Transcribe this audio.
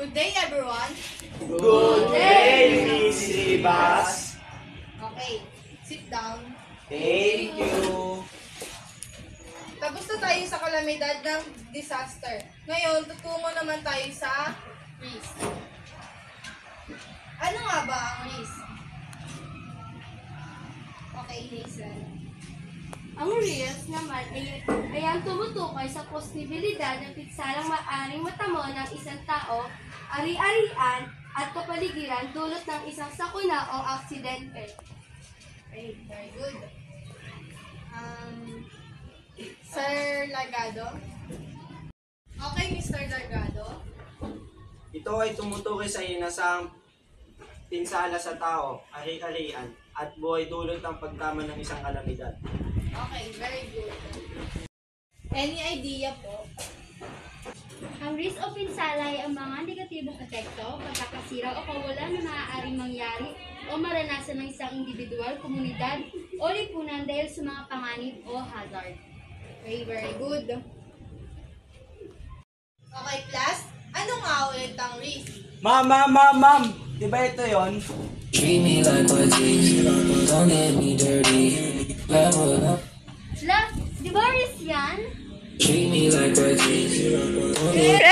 Good day, everyone. Good day, Miss Ribas. Okay, sit down. Thank you. Tapos na tayo sa kalamidad ng disaster. Ngayon, tutungo naman tayo sa risk. Ano nga ba ang risk? Okay, Hazel. Ang risk naman ay ang tumutukoy sa posibilidad ng pinsalang maaaring matamo ng isang tao, ari-arian at kapaligiran dulot ng isang sakuna o aksidente. Okay, very good. Sir Largado? Okay, Mr. Largado. Ito ay tumutukoy sa inasang pinsala sa tao, ari-arian, at buhay dulot ng pagtama ng isang kalamidad. Okay, very good. Any idea po? Ang risk o pinsala ay ang mga negatibong epekto, pagkakasira o kawalan na maaaring mangyari o maranasan ng isang individual, komunidad o lipunan dahil sa mga panganib o hazard. Okay, very good. Okay, class. Ano nga ulit ang risk? Ma'am! Di ba ito yon? Treat me like what's easy, don't get me dirty. Level up. La, di ba risk yan? Treat me like what's easy, don't get